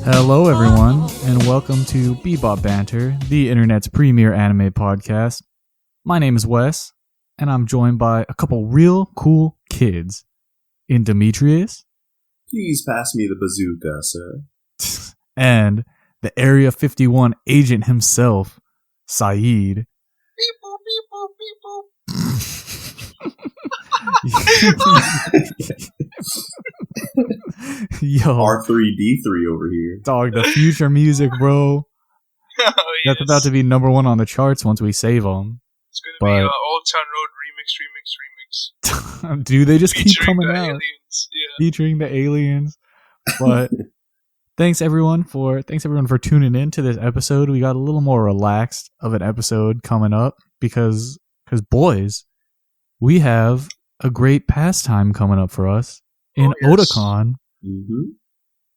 Hello, everyone, and welcome to Bebop Banter, the internet's premier anime podcast. My name is Wes, and I'm joined by a couple real cool kids in Demetrius. Please pass me the bazooka, sir. And the Area 51 agent himself, Saeed. Beep boop, beep boop, beep boop. Yo, R3D3 over here. dog, the future music, bro. Oh, That's about to be number one on the charts once we save them. It's going to be Old Town Road remix. Dude, they just keep Featuring coming the out. aliens. Yeah. Featuring the aliens. But thanks everyone for tuning in to this episode. We got a little more relaxed of an episode coming up because boys, we have a great pastime coming up for us in Otakon. Mm-hmm.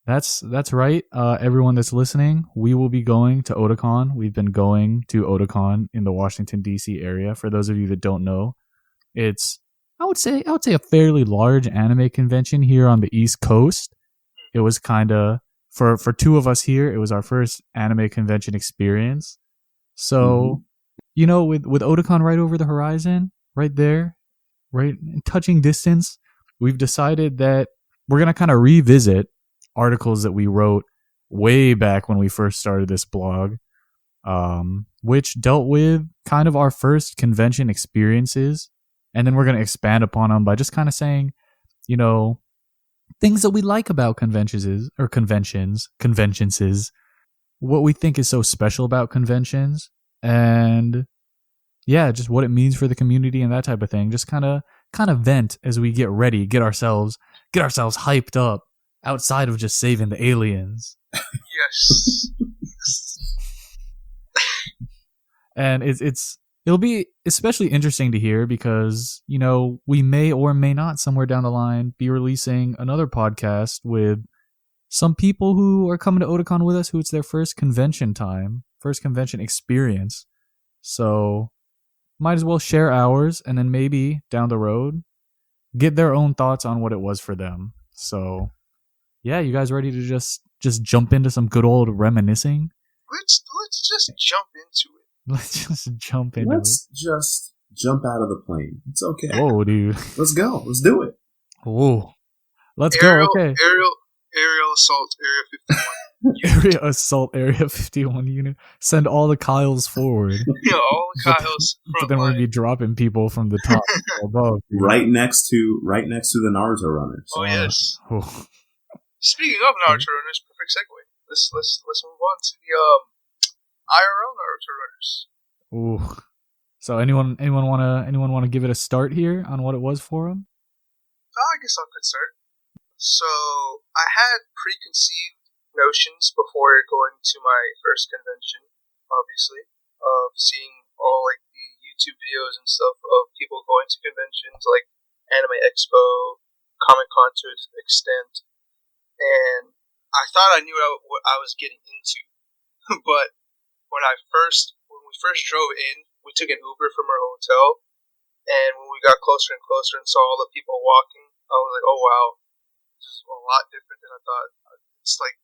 That's right. Everyone that's listening, we will be going to Audicon. We've been going to Otakon in the Washington D.C. area. For those of you that don't know, it's I would say a fairly large anime convention here on the East Coast. It was kind of for two of us here. It was our first anime convention experience. So, you know, with Otakon right over the horizon, right there, right in touching distance, we've decided that we're gonna kind of revisit articles that we wrote way back when we first started this blog, which dealt with kind of our first convention experiences. And then we're going to expand upon them by just kind of saying, you know, things that we like about conventions, what we think is so special about conventions, and yeah, just what it means for the community and that type of thing. Just kind of vent as we get ready, get ourselves hyped up outside of just saving the aliens. Yes. And it'll be especially interesting to hear because, you know, we may or may not somewhere down the line be releasing another podcast with some people who are coming to Otakon with us who it's their first convention experience. So might as well share ours and then maybe down the road get their own thoughts on what it was for them. So yeah, you guys ready to just jump into some good old reminiscing? Let's just jump into it. Let's just jump into Let's just jump out of the plane. It's okay. Whoa, dude. Let's go. Let's do it. Whoa. Let's go. Okay. Aerial assault, Area 51. Area assault, Area 51 unit. Send all the Kyles forward. Yeah, all the Kyles. But then we'll be dropping people from the top above. Dude. Right next to the Naruto runners. Oh yes. Oh. Speaking of Naruto runners, perfect segue. Let's move on to the IRL Naruto runners. Ooh. So anyone want to give it a start here on what it was for them? I guess I could start. So I had preconceived notions before going to my first convention, obviously, of seeing all like the YouTube videos and stuff of people going to conventions like Anime Expo, Comic-Con to an extent, and I thought I knew what I was getting into, but when we first drove in, we took an Uber from our hotel, and when we got closer and closer and saw all the people walking, I was like, oh wow, this is a lot different than I thought. It's like,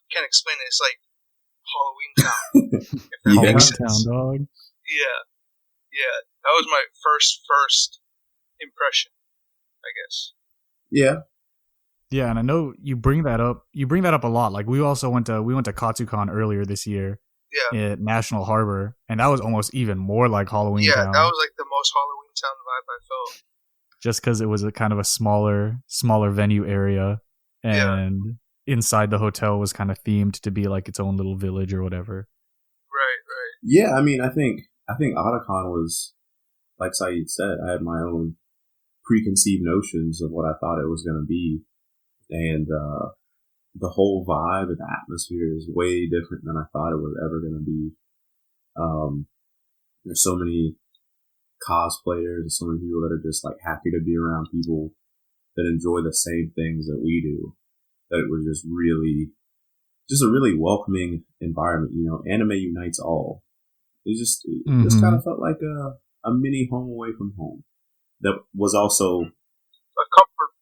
I can't explain it, it's like Halloween Town. If that makes sense. Town, dog. Yeah, that was my first impression, I guess. Yeah. Yeah, and I know you bring that up. You bring that up a lot. Like we also went to Katsucon earlier this year. Yeah. At National Harbor, and that was almost even more like Halloween Town. Yeah, that was like the most Halloween Town vibe I felt. Just because it was a kind of a smaller venue area, and inside the hotel was kind of themed to be like its own little village or whatever. Right. Yeah, I mean, I think Audicon was, like Saeed said, I had my own preconceived notions of what I thought it was going to be, and the whole vibe and atmosphere is way different than I thought it was ever going to be. There's so many cosplayers and so many people that are just like happy to be around people that enjoy the same things that we do, that it was just a really welcoming environment. You know, anime unites all. It just kind of felt like a mini home away from home. That was also a comfort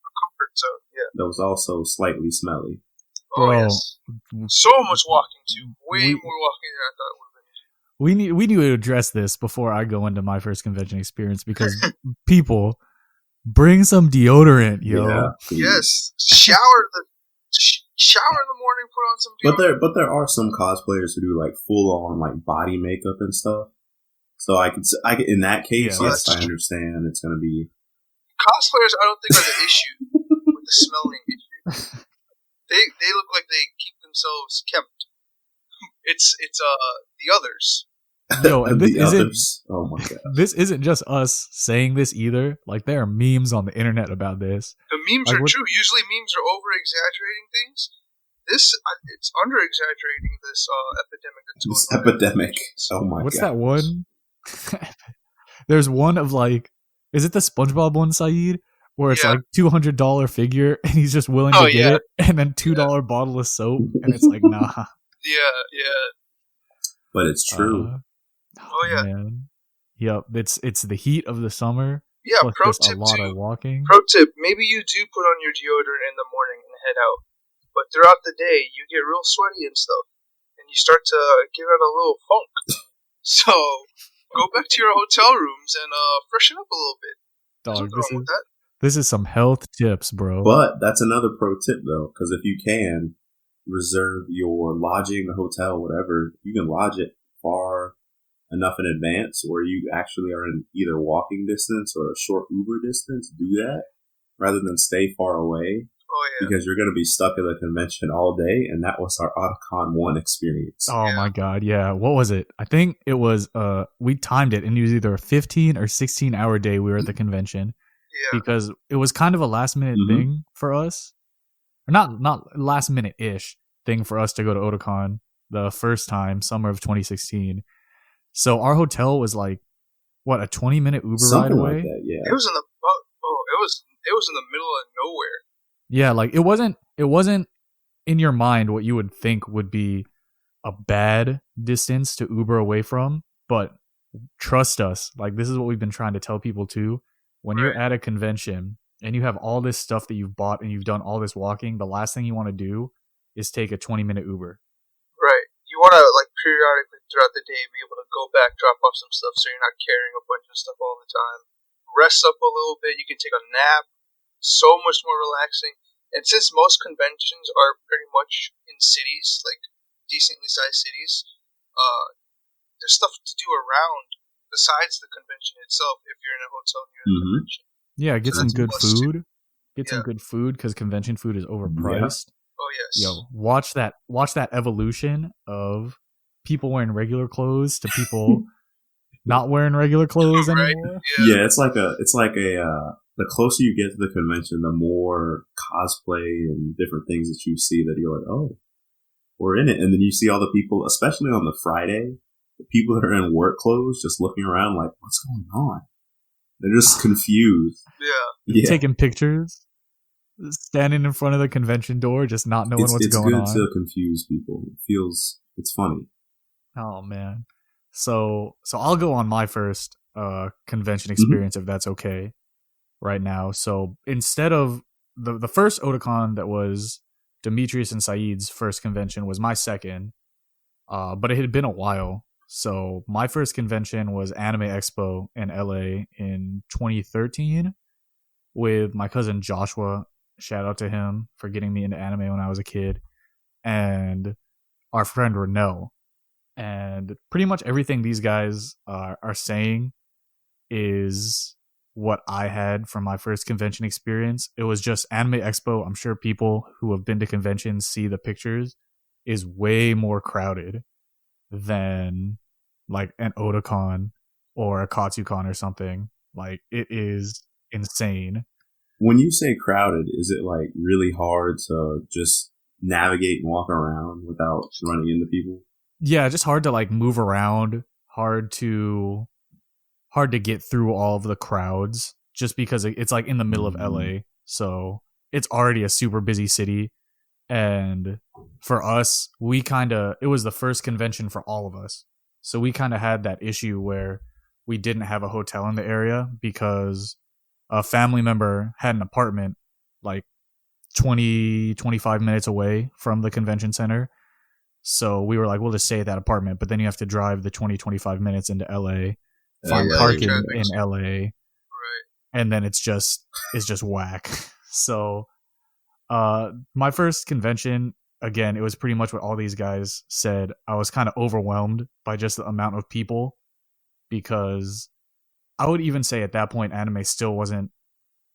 zone. Yeah. That was also slightly smelly. Oh Bro, yes, so much walking too. Way more walking than I thought it would have been. we need to address this before I go into my first convention experience because people bring some deodorant, yo. Yeah, Yes, shower in the morning, put on some deodorant. But there are some cosplayers who do like full on like body makeup and stuff. So I could in that case, Yeah, yes, I understand it's going to be. Cosplayers, I don't think are the issue with the smelling issue. They look like they keep themselves kept. It's the others. Yo, and this the isn't. others. Oh my god! This isn't just us saying this either. Like there are memes on the internet about this. The memes Like, are what- true. Usually, memes are over exaggerating things. It's under exaggerating this epidemic that's This going on. epidemic. Oh my What's god! that one? There's one of like, is it the SpongeBob one, Saeed? Where it's Yeah. like $200 figure and he's just willing Oh, to get yeah. it, and then $2 bottle of soap, and it's like, nah. Yeah. But it's true. Oh, yeah. Man. Yep, it's the heat of the summer. Yeah, Plus pro just a tip lot too. of walking. Pro tip: maybe you do put on your deodorant in the morning and head out, but throughout the day you get real sweaty and stuff, and you start to give out a little funk. So go back to your hotel rooms and freshen up a little bit. There's Dog, nothing wrong with that. this is some health tips, bro. But that's another pro tip though, because if you can reserve your lodging, the hotel, whatever, you can lodge it far enough in advance where you actually are in either walking distance or a short Uber distance. Do that rather than stay far away. Oh yeah. Because you're going to be stuck at the convention all day, and that was our Audicon 1 experience. Oh Yeah. my god, yeah. What was it? I think it was we timed it and it was either a 15 or 16 hour day we were at the convention Yeah. because it was kind of a last minute Mhm. thing for us. Or not last minute ish thing for us to go to Otakon the first time, summer of 2016. So our hotel was like what, a 20-minute Uber Something ride away? like that, yeah. It was in the it was in the middle of nowhere. Yeah, like it wasn't in your mind what you would think would be a bad distance to Uber away from, but trust us, like this is what we've been trying to tell people too. When you're Right. at a convention and you have all this stuff that you've bought and you've done all this walking, the last thing you want to do is take a 20-minute Uber. Right. You want to like periodically throughout the day be able to go back, drop off some stuff, so you're not carrying a bunch of stuff all the time. Rest up a little bit. You can take a nap. So much more relaxing. And since most conventions are pretty much in cities, like decently sized cities, there's stuff to do around besides the convention itself. If you're in a hotel near the Mhm. convention. Yeah, get So some that's good plus two. food. Get some Yeah. good food because convention food is overpriced. Oh yes. Yo, watch that evolution of people wearing regular clothes to people not wearing regular clothes Right. anymore. Yeah, it's like a the closer you get to the convention, the more cosplay and different things that you see that you're like, oh, we're in it. And then you see all the people, especially on the Friday, the people that are in work clothes just looking around like, what's going on? They're just confused. Yeah. Yeah. Taking pictures, standing in front of the convention door, just not knowing what's It's going good on. to confuse people. It's funny. Oh man. So I'll go on my first convention experience if that's okay right now. So instead of the first Otakon that was Demetrius and Saeed's first convention was my second. But it had been a while. So my first convention was Anime Expo in LA in 2013 with my cousin Joshua. Shout out to him for getting me into anime when I was a kid. And our friend Renell. And pretty much everything these guys are saying is what I had from my first convention experience. It was just Anime Expo. I'm sure people who have been to conventions see the pictures is way more crowded than like an Otakon or a Katsucon or something. Like it is insane. When you say crowded, is it like really hard to just navigate and walk around without running into people? Yeah, just hard to like move around, hard to get through all of the crowds just because it's like in the middle of LA. So it's already a super busy city. And for us, it was the first convention for all of us. So we kind of had that issue where we didn't have a hotel in the area because a family member had an apartment like 20-25 minutes away from the convention center. So we were like, we'll just stay at that apartment. But then you have to drive the 20-25 minutes into LA, find parking in LA, right. and then it's just whack. So my first convention, again, it was pretty much what all these guys said. I was kind of overwhelmed by just the amount of people, because I would even say at that point anime still wasn't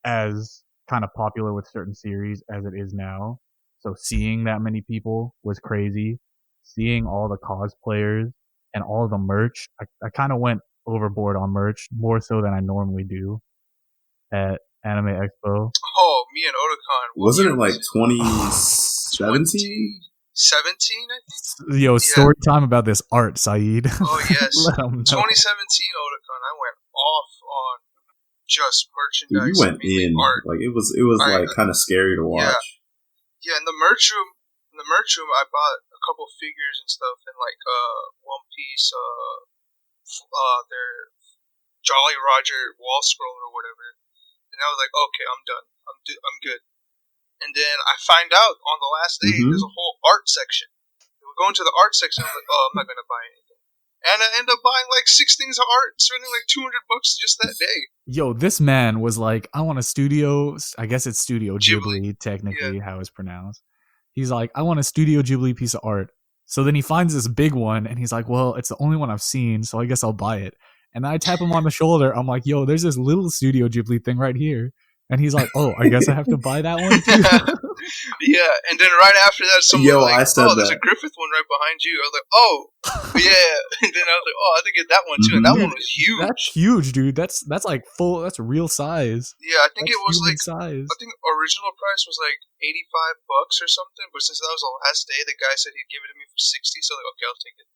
as kind of popular with certain series as it is now. So seeing that many people was crazy. Seeing all the cosplayers and all the merch, I kind of went overboard on merch, more so than I normally do at Anime Expo. Oh, me and Otakon. Wasn't it like 2017? 17, I think? Yo, story time about this art, Saeed. Oh, yes. 2017 Otakon, I went off on just merchandise. Dude, you went in. Art. Like, it was like kind of scary to watch. Yeah, in the merch room, I bought a couple figures and stuff, and like One Piece, their Jolly Roger wall scroll or whatever. And I was like, okay, I'm done. I'm good. And then I find out on the last day there's a whole art section. We're going to the art section. I'm like, oh, I'm not gonna buy anything. And I end up buying like 6 things of art, spending like $200 just that day. Yo, this man was like, I want a studio. I guess it's Studio Ghibli, technically, how it's pronounced. He's like, I want a Studio Ghibli piece of art. So then he finds this big one, and he's like, well, it's the only one I've seen, so I guess I'll buy it. And I tap him on the shoulder. I'm like, yo, there's this little Studio Ghibli thing right here. And he's like, oh, I guess I have to buy that one too. Yeah, and then right after that, someone was like, there's a Griffith one right behind you. I was like, oh, yeah. And then I was like, oh, I have to get that one too. And that one was huge. That's huge, dude. That's like full, that's real size. Yeah, I think it was like, size. I think original price was like $85 or something. But since that was the last day, the guy said he'd give it to me for 60. So I was like, okay, I'll take it.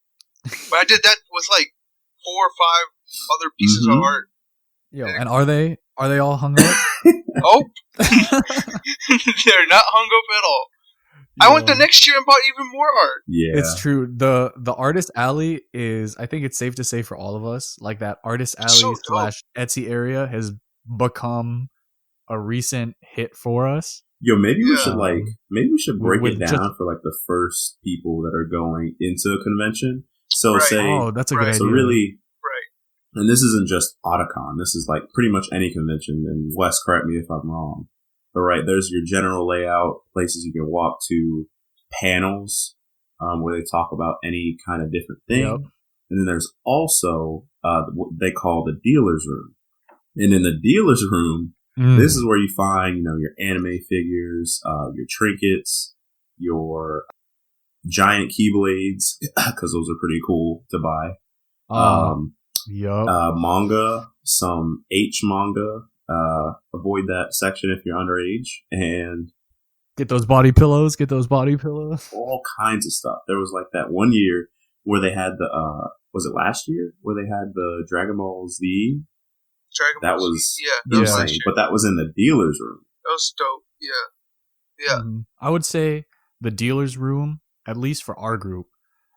But I did that with like 4 or 5 other pieces of art. Yo, and are they all hung up? Oh, they're not hung up at all. Yeah. I went the next year and bought even more art. Yeah, it's true. The artist alley is, I think it's safe to say for all of us, like that artist alley / Etsy area has become a recent hit for us. Yo, maybe we should break it down for like the first people that are going into a convention. So that's a good idea. So really. And this isn't just Audicon. This is like pretty much any convention. And Wes, correct me if I'm wrong. But right, there's your general layout, places you can walk to, panels where they talk about any kind of different thing. Yep. And then there's also what they call the dealer's room. And in the dealer's room, this is where you find, your anime figures, your trinkets, your giant keyblades, because those are pretty cool to buy. Manga, some H manga. Avoid that section if you're underage, and get those body pillows. All kinds of stuff. There was like that one year where they had the was it last year where they had the Dragon Ball Z? That was insane. But that was in the dealer's room. That was dope. Yeah. I would say the dealer's room, at least for our group,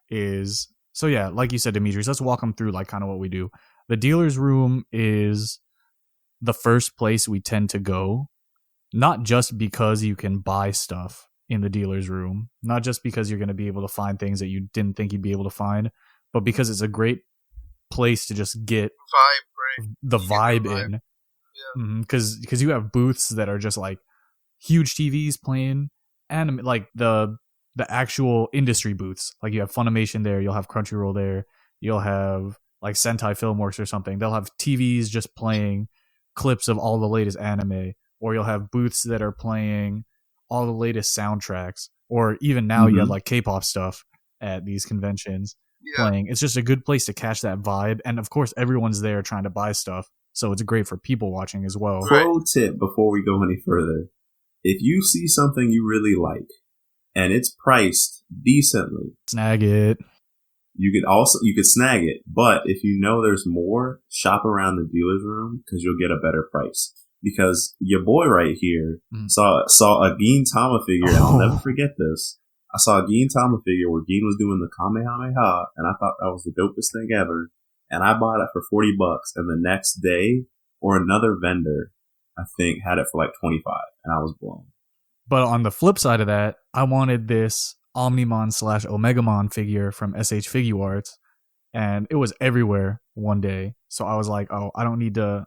is. So yeah, like you said, Demetrius, let's walk them through like kind of what we do. The dealer's room is the first place we tend to go, not just because you can buy stuff in the dealer's room, not just because you're going to be able to find things that you didn't think you'd be able to find, but because it's a great place to just get the vibe in. Yeah. Because you have booths that are just like huge TVs playing anime, like the actual industry booths. Like you have Funimation there, you'll have Crunchyroll there, you'll have like Sentai Filmworks or something. They'll have TVs just playing clips of all the latest anime, or you'll have booths that are playing all the latest soundtracks, or even now you have like K-pop stuff at these conventions playing. It's just a good place to catch that vibe, and of course everyone's there trying to buy stuff, so it's great for people watching as well. Pro tip before we go any further: if you see something you really like and it's priced decently, snag it. You could snag it, but if you know there's more, shop around the dealer's room because you'll get a better price. Because your boy right here saw a Gintama figure, and I'll never forget this. I saw a Gintama figure where Gin was doing the Kamehameha, and I thought that was the dopest thing ever. And I bought it for $40, and the next day, or another vendor, I think, had it for like $25, and I was blown. But on the flip side of that, I wanted this Omnimon / Omegamon figure from SH Figuarts, and it was everywhere one day. So I was like, oh, I don't need to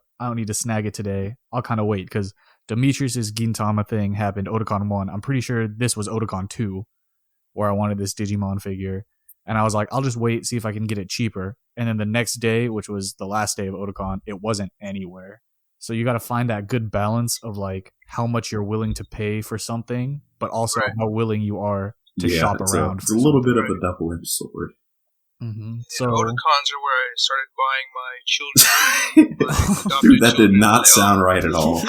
snag it today. I'll kind of wait because Demetrius's Gintama thing happened Otakon 1. I'm pretty sure this was Otakon 2 where I wanted this Digimon figure. And I was like, I'll just wait, see if I can get it cheaper. And then the next day, which was the last day of Otakon, it wasn't anywhere. So you got to find that good balance of like how much you're willing to pay for something, but also how willing you are to shop around. It's a little bit of a double-edged sword. Mm-hmm. So Audicons are where I started buying my children. Dude, that did not sound right at all.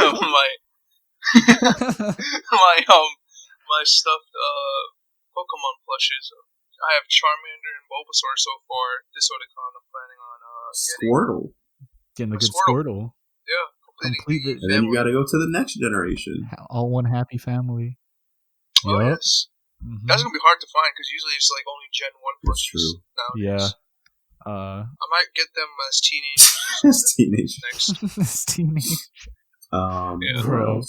my stuffed Pokemon plushes. I have Charmander and Bulbasaur so far. This Audicon I'm planning on Squirtle. Getting the good Squirtle. Yeah. Complete it. And then you gotta go to the next generation. All one happy family. Oh, yes. Mm-hmm. That's gonna be hard to find because usually it's like only Gen 1 plushes nowadays. Yeah. I might get them as teenagers. As teenage. Bro.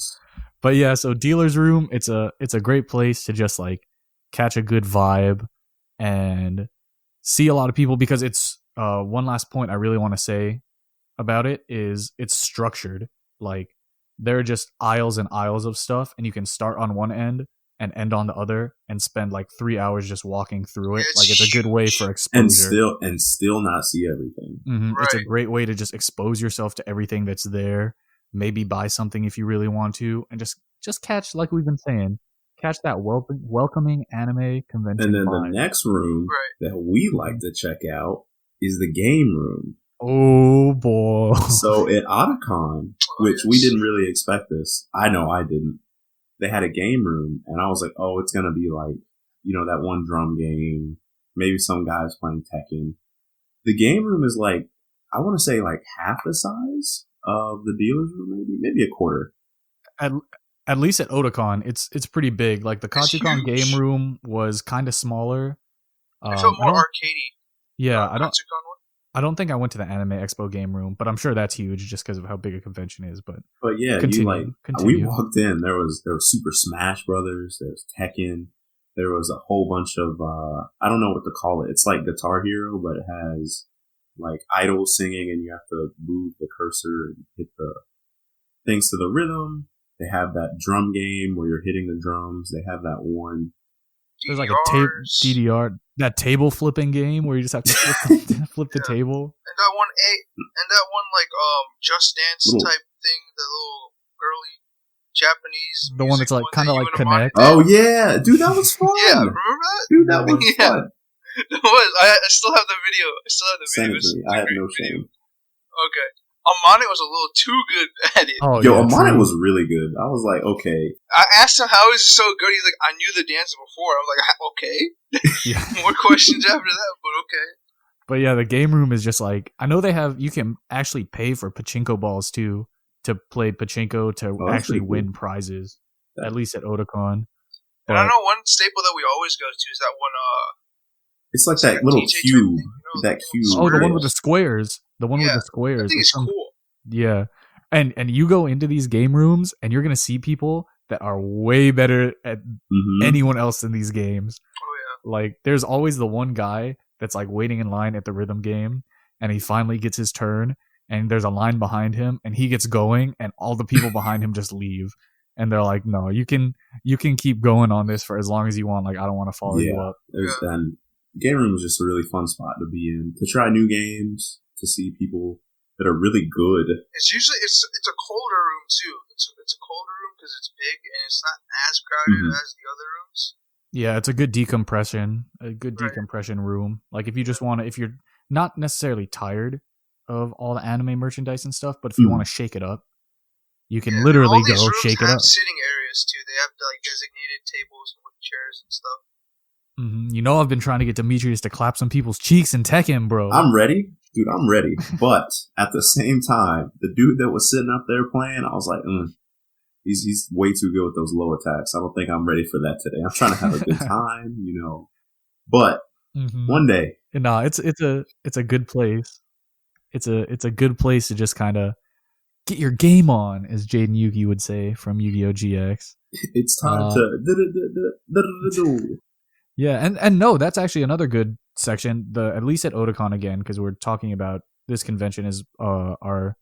But yeah, so Dealer's Room, it's a great place to just like catch a good vibe and see a lot of people because it's one last point I really want to say about it is it's structured. Like there are just aisles and aisles of stuff and you can start on one end and end on the other and spend like 3 hours just walking through it. Like it's a good way for exposure. And still not see everything. Mm-hmm. Right. It's a great way to just expose yourself to everything that's there. Maybe buy something if you really want to and just catch, like we've been saying, catch that welcoming anime convention. And then vibe. The next room that we like to check out is the game room. Oh boy. So at Audicon, which we didn't really expect this. I know I didn't. They had a game room and I was like, oh, it's going to be like, that one drum game. Maybe some guys playing Tekken. The game room is like, I want to say like half the size of the dealer's room, maybe a quarter. At least at Otakon, it's pretty big. Like the Katsucon game room was kind of smaller. It felt more arcadey. Yeah, I don't think I went to the Anime Expo game room, but I'm sure that's huge just because of how big a convention is. But yeah, continue. We walked in. There was Super Smash Brothers. There was Tekken. There was a whole bunch of I don't know what to call it. It's like Guitar Hero, but it has like idols singing, and you have to move the cursor and hit the things to the rhythm. They have that drum game where you're hitting the drums. They have that one. There's like a DDR, that table flipping game where you just have to flip the table. And that one like Just Dance type thing, the little girly Japanese. The one that's like kind of like Connect. Oh yeah, dude, that was fun. Yeah, remember that? Dude, that was fun. It was. I still have the video. Send it to me. I have no shame. Okay. Amane was a little too good at it. Oh, Amane was really good. I was like, okay. I asked him how is he so good. He's like, I knew the dance before. I'm like, okay. Yeah. More questions after that, but okay. But yeah, the game room is just like, I know you can actually pay for pachinko balls too to play pachinko to actually win prizes. At least at Otakon. And I know one staple that we always go to is that one. It's like that little cube. That cube. Oh, the one with the squares. The one with the squares. I think it's cool. Yeah. And you go into these game rooms and you're going to see people that are way better at anyone else in these games. Oh, yeah. Like, there's always the one guy that's like waiting in line at the rhythm game and he finally gets his turn and there's a line behind him and he gets going and all the people behind him just leave. And they're like, no, you can keep going on this for as long as you want. Like, I don't want to follow you up. And game room is just a really fun spot to be in, to try new games, to see people that are really good. It's usually it's a colder room too. It's a colder room because it's big and it's not as crowded as the other rooms. Yeah, it's a good decompression room. Like if you're not necessarily tired of all the anime merchandise and stuff, but if you want to shake it up, you can literally go shake it up. Sitting areas too. They have like designated tables with chairs and stuff. Mm-hmm. You know, I've been trying to get Demetrius to clap some people's cheeks in Tekken, bro. I'm ready. Dude, I'm ready. But at the same time, the dude that was sitting up there playing, I was like, he's way too good with those low attacks. I don't think I'm ready for that today. I'm trying to have a good time, But one day. No, it's a good place. It's a good place to just kind of get your game on, as Jaden Yuki would say from Yu-Gi-Oh! GX. It's time to. Yeah, and no, that's actually another good section. At least at Otakon again, because we're talking about this convention is our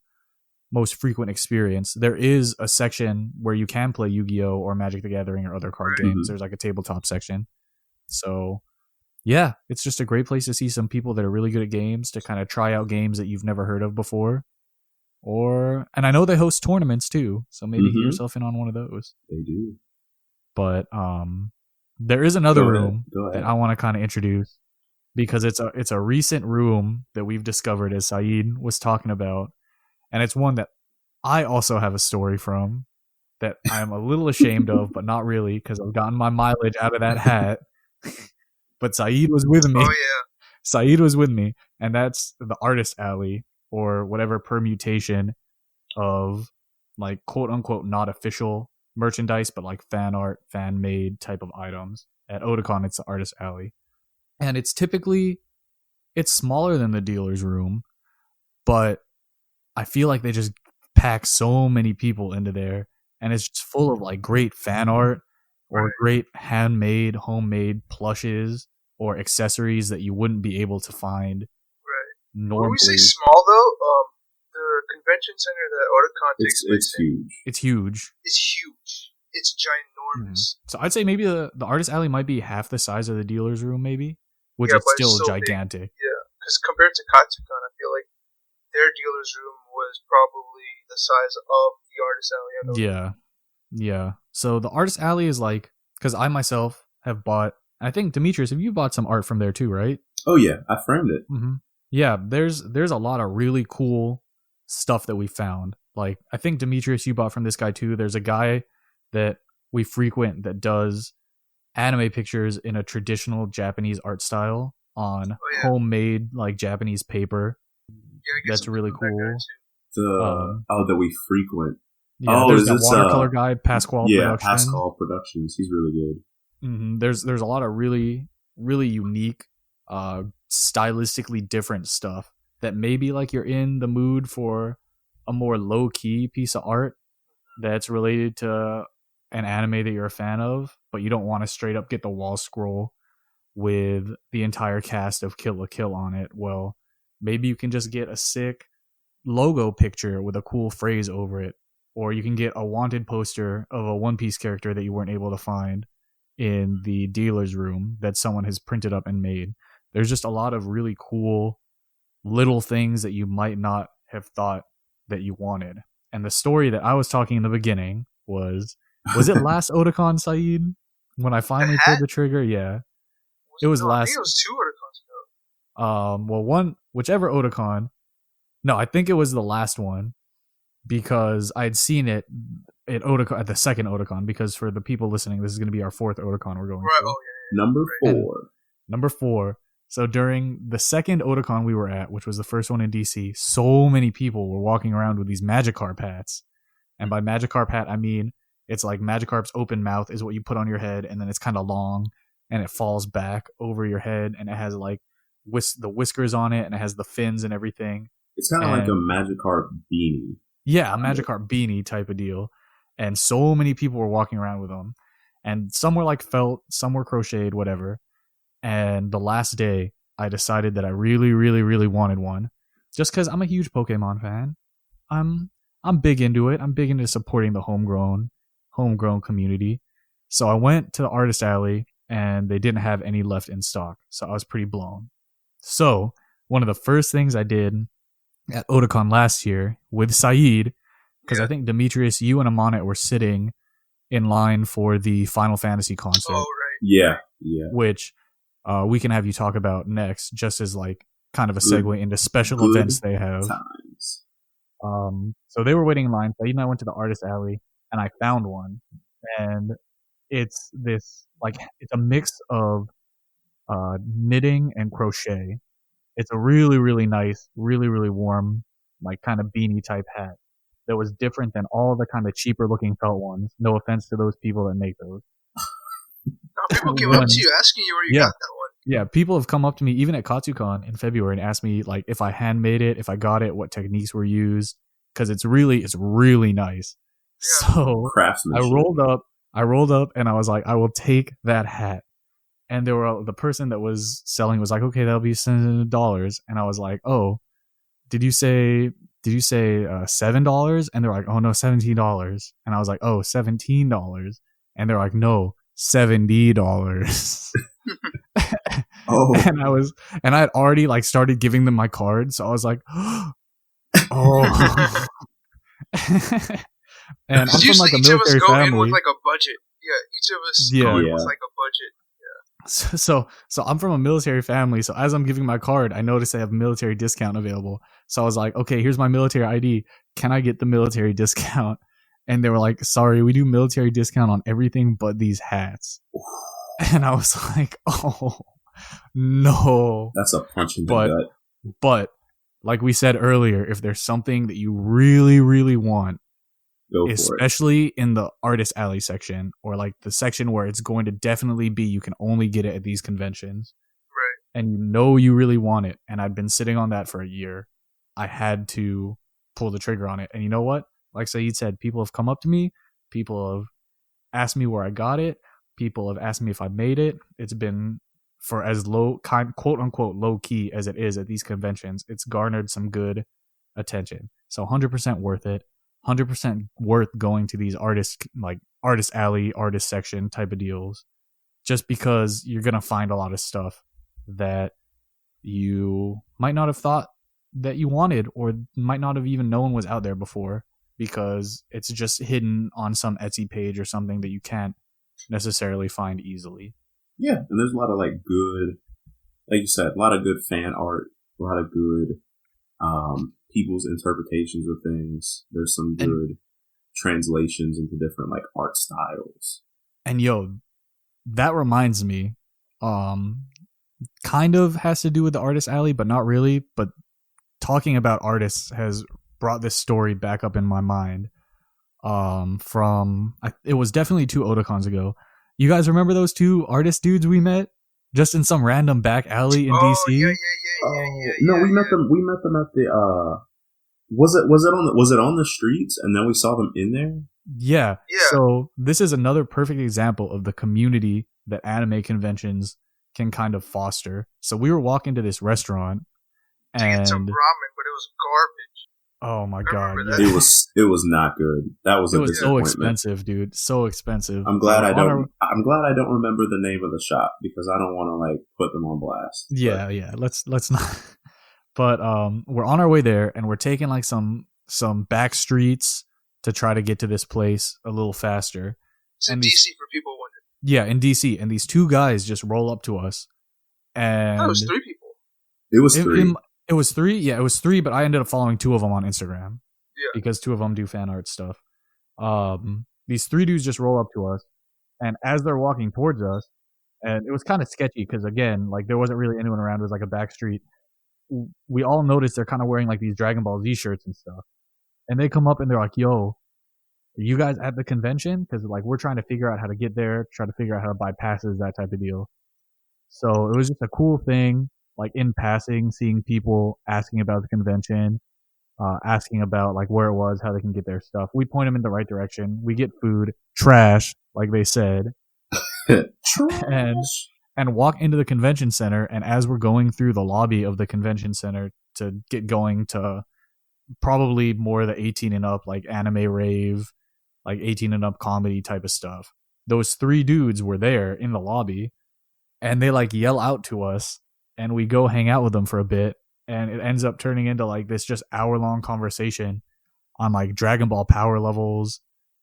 most frequent experience. There is a section where you can play Yu-Gi-Oh or Magic the Gathering or other card games. There's like a tabletop section. So yeah, it's just a great place to see some people that are really good at games, to kind of try out games that you've never heard of before. And I know they host tournaments too, so maybe get yourself in on one of those. They do. But there is another room that I want to kind of introduce, because it's a recent room that we've discovered, as Saeed was talking about, and it's one that I also have a story from that I'm a little ashamed of, but not really, because I've gotten my mileage out of that hat. But Saeed was with me. Oh yeah. Saeed was with me, and that's the Artist Alley, or whatever permutation of like quote unquote not official merchandise, but like fan art, fan made type of items. At Otakon, it's the Artist Alley, and it's smaller than the dealer's room, but I feel like they just pack so many people into there, and it's just full of like great fan art or great handmade, homemade plushes or accessories that you wouldn't be able to find normally. When we say small, though, the convention center that Audicon takes place huge. It's huge. It's huge. It's ginormous. So I'd say maybe the Artist Alley might be half the size of the dealer's room, maybe, which is still gigantic. Big. Yeah, because compared to Katsucon, I feel like their dealer's room was probably the size of the Artist Alley. Yeah. So the Artist Alley is like, because I myself have bought, I think, Demetrius, have you bought some art from there too, right? Oh yeah, I framed it. Yeah, there's a lot of really cool stuff that we found. Like, I think, Demetrius, you bought from this guy too. There's a guy that we frequent that does anime pictures in a traditional Japanese art style on homemade like Japanese paper. Yeah, that's really cool. That we frequent. Yeah, there's that watercolor guy, Pasquale Productions. Yeah, Pasquale Productions. He's really good. There's a lot of really, really unique, stylistically different stuff that maybe like you're in the mood for a more low-key piece of art that's related to an anime that you're a fan of, but you don't want to straight up get the wall scroll with the entire cast of Kill la Kill on it. Well, maybe you can just get a sick logo picture with a cool phrase over it. Or you can get a wanted poster of a One Piece character that you weren't able to find in the dealer's room that someone has printed up and made. There's just a lot of really cool little things that you might not have thought that you wanted. And the story that I was talking in the beginning was it last Otakon, Saeed? When I finally pulled the trigger? Yeah. It was last. I think it was 2 Otakons ago. Well, whichever Otakon. No, I think it was the last one. Because I had seen it at Otakon, at the second Otakon, because for the people listening, this is going to be our 4th Otakon we're going to. Oh, yeah. Number 4. So during the second Otakon we were at, which was the first one in DC, so many people were walking around with these Magikarp hats. And by Magikarp hat, I mean, it's like Magikarp's open mouth is what you put on your head, and then it's kind of long, and it falls back over your head, and it has like the whiskers on it, and it has the fins and everything. It's kind of like a Magikarp beanie. Yeah, a Magikarp beanie type of deal. And so many people were walking around with them. And some were like felt, some were crocheted, whatever. And the last day, I decided that I really, really, really wanted one. Just because I'm a huge Pokemon fan. I'm big into it. I'm big into supporting the homegrown community. So I went to the Artist Alley, and they didn't have any left in stock. So I was pretty blown. So one of the first things I did at Otakon last year with Saeed, because I think Demetrius, you and Amanet were sitting in line for the Final Fantasy concert. Oh, right. Yeah. Which we can have you talk about next, just as like kind of a segue into special events they have. Times. So they were waiting in line. Saeed and I went to the Artist Alley, and I found one, and it's this like it's a mix of knitting and crochet. It's a really, really nice, really, really warm, like kind of beanie type hat that was different than all the kind of cheaper looking felt ones. No offense to those people that make those. People came up to you asking you where you got that one. Yeah, people have come up to me even at Katsucon in February and asked me like if I handmade it, if I got it, what techniques were used, because it's really nice. Yeah. So I rolled up I rolled up and I was like, I will take that hat. And the person that was selling was like, okay, that'll be $7. And I was like, oh, did you say $7? And they're like, oh no, $17. And I was like, oh, $17. And they're like, no, $70. Oh, and I had already like started giving them my card, so I was like, oh. And I'm from like a each of us military go in family. with like a budget. Yeah, each of us go in with like a budget. So I'm from a military family. So as I'm giving my card, I noticed they have military discount available. So I was like, okay, here's my military ID. Can I get the military discount? And they were like, sorry, we do military discount on everything but these hats. And I was like, oh no. That's a punch in the gut. But like we said earlier, if there's something that you really, really want, go for especially in the artist alley section, or like the section where it's going to definitely be you can only get it at these conventions, right? And you know you really want it, and I'd been sitting on that for a year, I had to pull the trigger on it. And you know what, like Saeed said, people have come up to me, people have asked me where I got it, people have asked me if I made it. It's been, for as quote unquote low key as it is at these conventions, it's garnered some good attention. So 100% worth it. 100% worth going to these artist alley, artist section type of deals, just because you're going to find a lot of stuff that you might not have thought that you wanted, or might not have even known was out there before, because it's just hidden on some Etsy page or something that you can't necessarily find easily. Yeah, and there's a lot of like good, like you said, a lot of good fan art, a lot of good people's interpretations of things. There's some good translations into different like art styles. And yo, that reminds me, kind of has to do with the artist alley, but not really. But talking about artists has brought this story back up in my mind. It was definitely 2 Otakons ago. You guys remember those 2 artist dudes we met just in some random back alley in DC? Yeah. No, we met them. We met them at the. Was it on the streets, and then we saw them in there? Yeah. So this is another perfect example of the community that anime conventions can kind of foster. So we were walking to this restaurant to get some ramen, but it was garbage. Oh my god! Yeah. It was not good. That was it was so expensive, dude. So expensive. I'm glad I don't remember the name of the shop, because I don't want to like put them on blast. Yeah. Let's not. But we're on our way there, and we're taking like some back streets to try to get to this place a little faster. It's in DC for people wondering. Yeah, in DC, and these 2 guys just roll up to us, and it was 3 people. It was 3. It was 3. Yeah, it was 3. But I ended up following 2 of them on Instagram. Yeah, because 2 of them do fan art stuff. These 3 dudes just roll up to us, and as they're walking towards us, and it was kind of sketchy because again, like there wasn't really anyone around. It was like a back street. We all noticed they're kind of wearing like these Dragon Ball Z shirts and stuff, and they come up and they're like, "Yo, are you guys at the convention? Because like we're trying to figure out how to get there, try to figure out how to buy passes, that type of deal." So it was just a cool thing, like in passing, seeing people asking about the convention, asking about like where it was, how they can get their stuff. We point them in the right direction. We get food, trash, like they said, and walk into the convention center. And as we're going through the lobby of the convention center to get going to probably more the 18 and up, like anime rave, like 18 and up comedy type of stuff, those 3 dudes were there in the lobby, and they like yell out to us, and we go hang out with them for a bit, and it ends up turning into like this just hour-long conversation on like Dragon Ball power levels,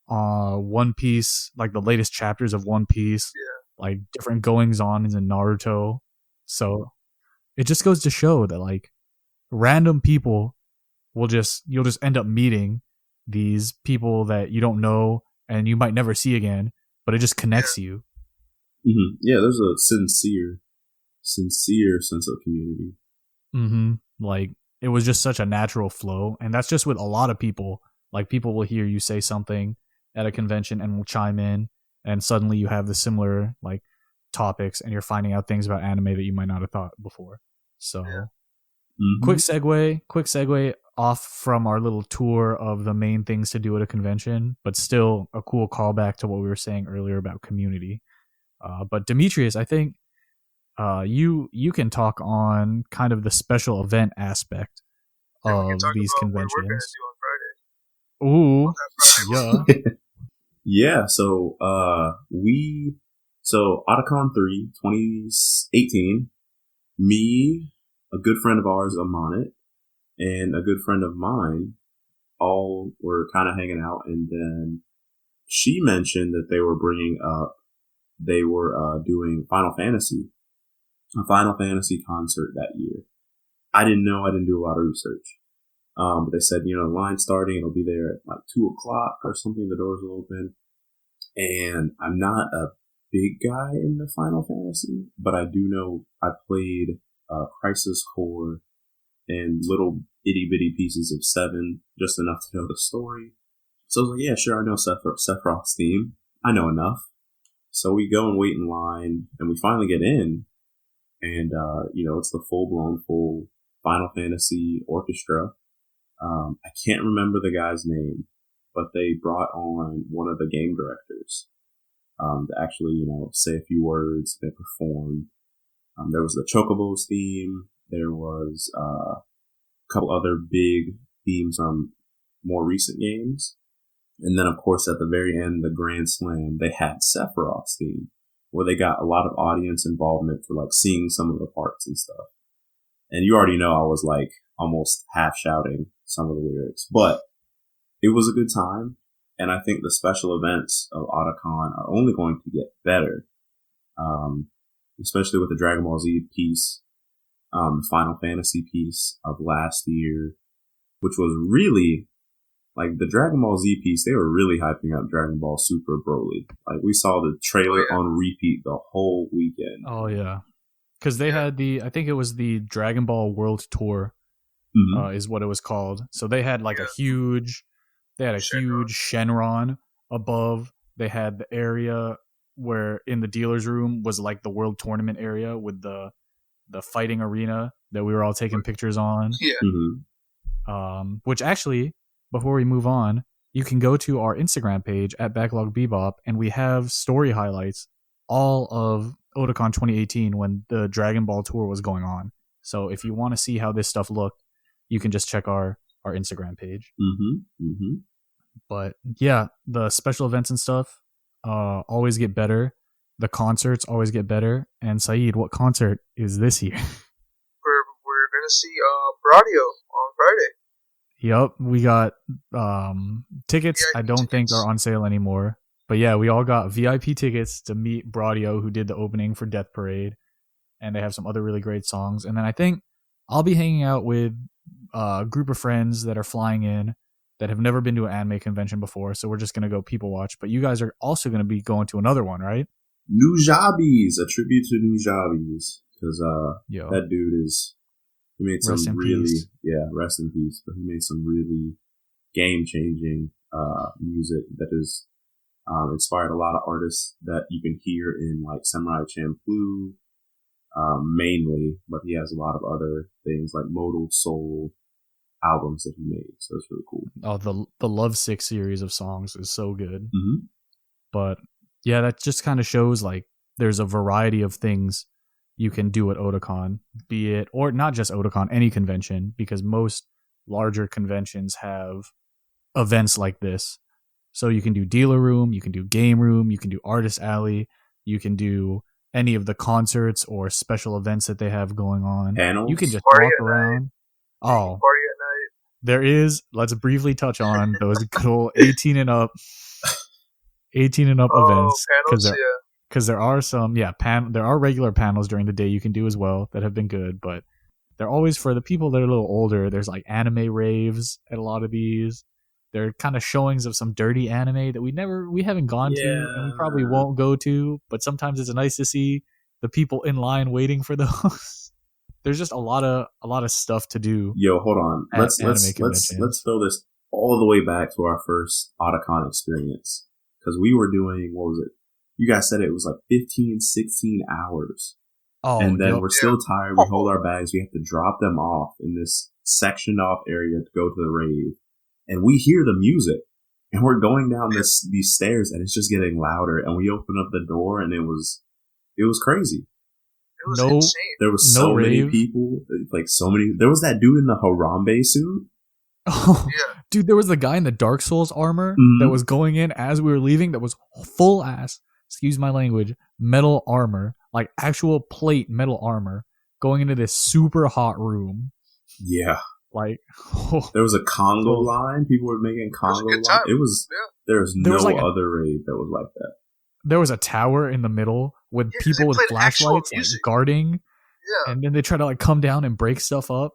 One Piece, like the latest chapters of One Piece, like different goings on in Naruto. So it just goes to show that like random people you'll just end up meeting these people that you don't know and you might never see again, but it just connects you. Mm-hmm. Yeah, there's a sincere sense of community. Mm-hmm. Like it was just such a natural flow, and that's just with a lot of people. Like people will hear you say something at a convention and will chime in, and suddenly you have the similar like topics, and you're finding out things about anime that you might not have thought before. So, quick segue. off from our little tour of the main things to do at a convention, but still a cool callback to what we were saying earlier about community. But Demetrius, I think you can talk on kind of the special event aspect And we can of talk these about what we're going to conventions. do on Friday. Ooh, On that Friday. yeah. Yeah, so Audicon 3, 2018, me, a good friend of ours, Amonit, and a good friend of mine all were kind of hanging out, and then she mentioned that they were doing a Final Fantasy concert that year. I didn't know, I didn't do a lot of research. But they said, the line starting, it'll be there at like 2:00 or something, the doors will open. And I'm not a big guy in the Final Fantasy, but I do know I played Crisis Core and little itty bitty pieces of 7, just enough to know the story. So I was like, yeah, sure, I know Sephiroth's theme. I know enough. So we go and wait in line, and we finally get in, and it's the full Final Fantasy orchestra. I can't remember the guy's name, but they brought on one of the game directors to actually, say a few words. They performed. There was the Chocobo's theme. There was a couple other big themes on more recent games. And then, of course, at the very end, the Grand Slam, they had Sephiroth's theme, where they got a lot of audience involvement for, like, seeing some of the parts and stuff. And you already know I was, like, almost half shouting some of the lyrics. But it was a good time, and I think the special events of Audicon are only going to get better, especially with the Dragon Ball Z piece, the Final Fantasy piece of last year, which was really, like, the Dragon Ball Z piece, they were really hyping up Dragon Ball Super Broly. Like, we saw the trailer on repeat the whole weekend. Oh, yeah. Because they had I think it was the Dragon Ball World Tour, is what it was called. So they had like a huge Shenron above. They had the area where in the dealer's room was like the world tournament area with the fighting arena that we were all taking pictures on. Yeah. Mm-hmm. Which actually, before we move on, you can go to our Instagram page at backlogbebop, and we have story highlights all of Otakon 2018 when the Dragon Ball Tour was going on. So if you want to see how this stuff looked, you can just check our Instagram page. Mm-hmm. Mm-hmm. But yeah, the special events and stuff always get better. The concerts always get better. And Saeed, what concert is this year? We're gonna see Bradio on Friday. Yup, we got tickets. VIP I don't think are on sale anymore. But yeah, we all got VIP tickets to meet Bradio, who did the opening for Death Parade. And they have some other really great songs. And then I think I'll be hanging out with a group of friends that are flying in that have never been to an anime convention before. So we're just going to go people watch. But you guys are also going to be going to another one, right? Nujabes, a tribute to Nujabes. Because that dude he made some really, peace. Yeah, rest in peace. But he made some really game-changing music that has inspired a lot of artists that you can hear in like Samurai Champloo, mainly, but he has a lot of other things like Modal Soul albums that he made, so it's really cool. Oh, the Lovesick series of songs is so good. Mm-hmm. But yeah, that just kind of shows like there's a variety of things you can do at Otakon, be it, or not just Otakon, any convention, because most larger conventions have events like this. So you can do dealer room, you can do game room, you can do artist alley, you can do any of the concerts or special events that they have going on. Panels. You can just Party walk at around. night. Oh, Party at night. there is. Let's briefly touch on those good old 18 and up events, Panels, because there are some, there are regular panels during the day you can do as well that have been good, but they're always for the people that are a little older. There's like anime raves at a lot of these. They're kind of showings of some dirty anime that we haven't gone to, and we probably won't go to, but sometimes it's nice to see the people in line waiting for those. There's just a lot of stuff to do. Yo, hold on. Let's throw this all the way back to our first Audicon experience, because we were doing, what was it? You guys said it was like 15, 16 hours. Oh, and then we're still tired. We hold our bags. We have to drop them off in this sectioned off area to go to the rave, and we hear the music, and we're going down these stairs, and it's just getting louder, and we open up the door, and it was crazy. It was insane. There was so many people, like so many. There was that dude in the Harambe suit. Oh, yeah. Dude, there was the guy in the Dark Souls armor that was going in as we were leaving that was full ass, excuse my language, metal armor, like actual plate metal armor, going into this super hot room. Yeah. Like, there was a Congo line. People were making Congo line. It was, there was no other raid that was like that. There was a tower in the middle with people with flashlights like, guarding. Yeah. And then they try to like come down and break stuff up.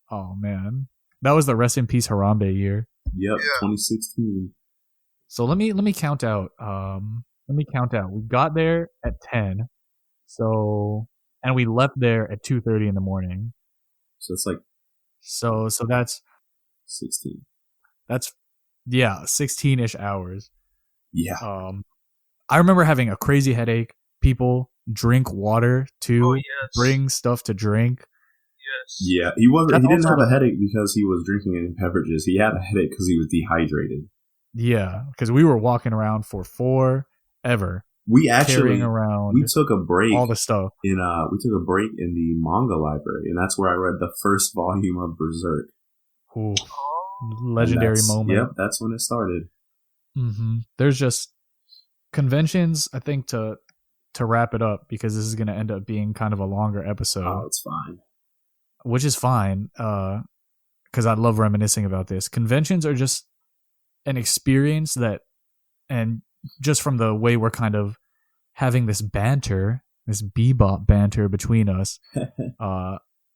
Oh, man. That was the rest in peace Harambe year. Yep, 2016. So let me count out. We got there at 10. So, and we left there at 2:30 in the morning. So it's like so that's 16. That's 16-ish hours. Yeah. I remember having a crazy headache. People drink water too. Oh, yes. Bring stuff to drink. Yes. Yeah, he didn't have a headache because he was drinking any beverages. He had a headache because he was dehydrated. Yeah, because we were walking around for forever. We actually carrying around we took a break all the stuff. We took a break in the manga library, and that's where I read the first volume of Berserk. Ooh, legendary moment. Yep, that's when it started. Mm-hmm. There's just conventions. I think to wrap it up, because this is going to end up being kind of a longer episode. Oh, it's fine. Which is fine, because I love reminiscing about this. Conventions are just an experience that, and just from the way we're kind of having this banter, this bebop banter between us,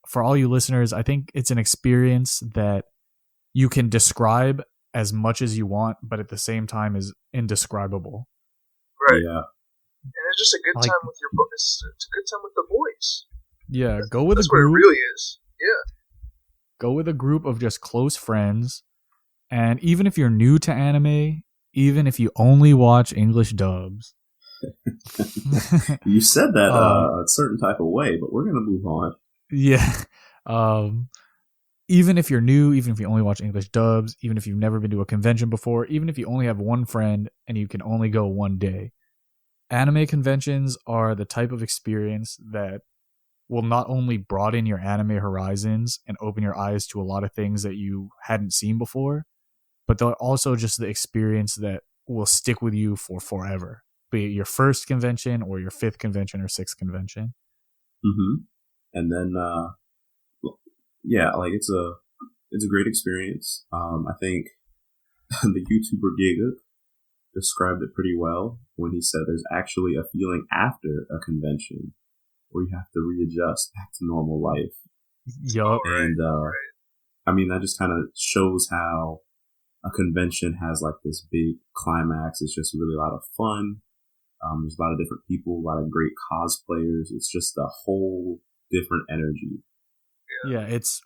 for all you listeners, I think it's an experience that you can describe as much as you want, but at the same time is indescribable. Right. Yeah. And it's just a good time with your boys. It's a good time with the boys. Yeah, go with that's a group. Where it really is. Yeah. Go with a group of just close friends, and even if you're new to anime, even if you only watch English dubs. You said that a certain type of way, but we're gonna move on. Yeah. Even if you're new, even if you only watch English dubs, even if you've never been to a convention before, even if you only have one friend and you can only go one day, anime conventions are the type of experience that will not only broaden your anime horizons and open your eyes to a lot of things that you hadn't seen before, but they're also just the experience that will stick with you for forever, be it your first convention or your fifth convention or sixth convention. Mm-hmm. And then, like it's a great experience. I think the YouTuber Giga described it pretty well when he said there's actually a feeling after a convention where you have to readjust back to normal life. Yup. And I mean, that just kind of shows how a convention has like this big climax. It's just really a lot of fun. There's a lot of different people, a lot of great cosplayers. It's just a whole different energy. Yeah, it's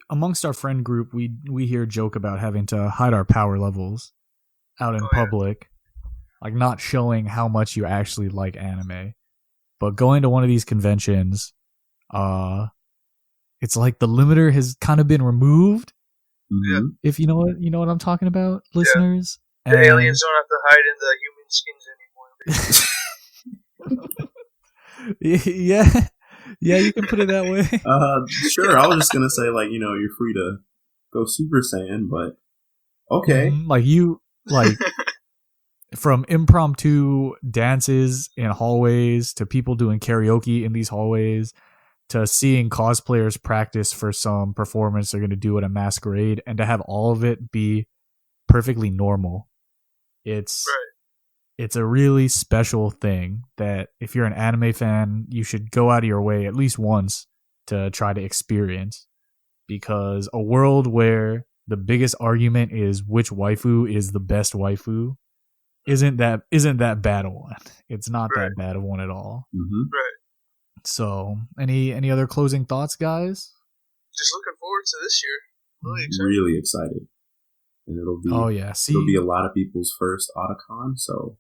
amongst our friend group, we hear joke about having to hide our power levels out in public, like not showing how much you actually like anime. But going to one of these conventions, it's like the limiter has kind of been removed. Mm-hmm. If you know what I'm talking about, listeners. The aliens don't have to hide in the human skins anymore. Yeah, you can put it that way. Sure. I was just gonna say, like, you're free to go Super Saiyan, but okay. From impromptu dances in hallways to people doing karaoke in these hallways to seeing cosplayers practice for some performance they're going to do at a masquerade, and to have all of it be perfectly normal. It's a really special thing that if you're an anime fan, you should go out of your way at least once to try to experience, because a world where the biggest argument is which waifu is the best waifu isn't that bad a one. It's not that bad of one at all. Mm-hmm. Right. So, any other closing thoughts, guys? Just looking forward to this year. Really excited. And it'll be it'll be a lot of people's first Audicon, so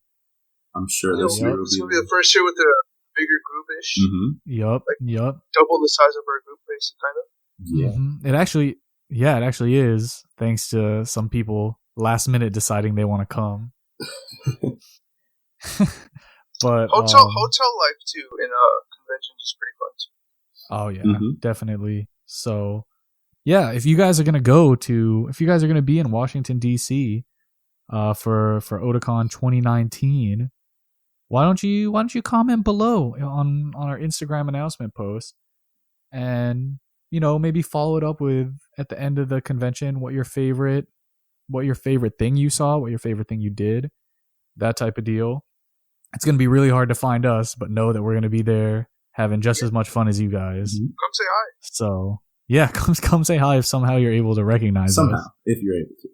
I'm sure this year will be the first year with a bigger groupish. Mm-hmm. Yep. Double the size of our group, basically, kind of. Yeah. Mm-hmm. It actually, Yeah, it actually is. Thanks to some people last minute deciding they want to come. But hotel life too in conventions is pretty fun too. Oh yeah, definitely. So yeah, if you guys are gonna be in Washington D.C. For Otakon 2019, why don't you comment below on our Instagram announcement post, and maybe follow it up with at the end of the convention what your favorite thing you saw, what your favorite thing you did, that type of deal. It's gonna be really hard to find us, but know that we're gonna be there having just as much fun as you guys. Come say hi. So yeah, come say hi if somehow you're able to recognize us. If you're able to.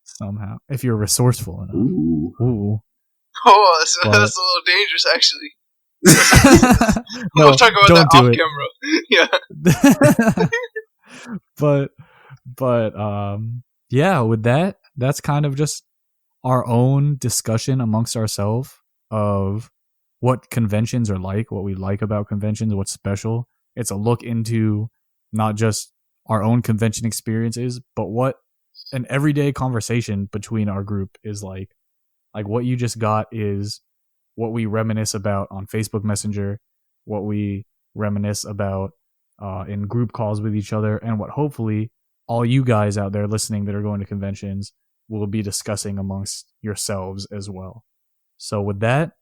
Somehow, if you're resourceful enough. Ooh. Oh, that's a little dangerous, actually. We'll talk about that off camera. Yeah. but yeah, with that's kind of just our own discussion amongst ourselves of what conventions are like, what we like about conventions, what's special. It's a look into not just our own convention experiences, but what an everyday conversation between our group is like. Like what you just got is what we reminisce about on Facebook Messenger, what we reminisce about in group calls with each other, and what hopefully all you guys out there listening that are going to conventions will be discussing amongst yourselves as well. So with that,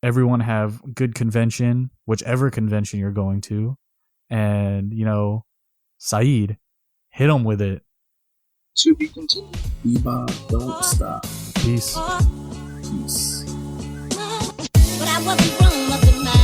everyone have good convention, whichever convention you're going to. And, Saeed, hit them with it. To be continued. Bebop, don't stop. Peace. Peace. But I wasn't grown up in my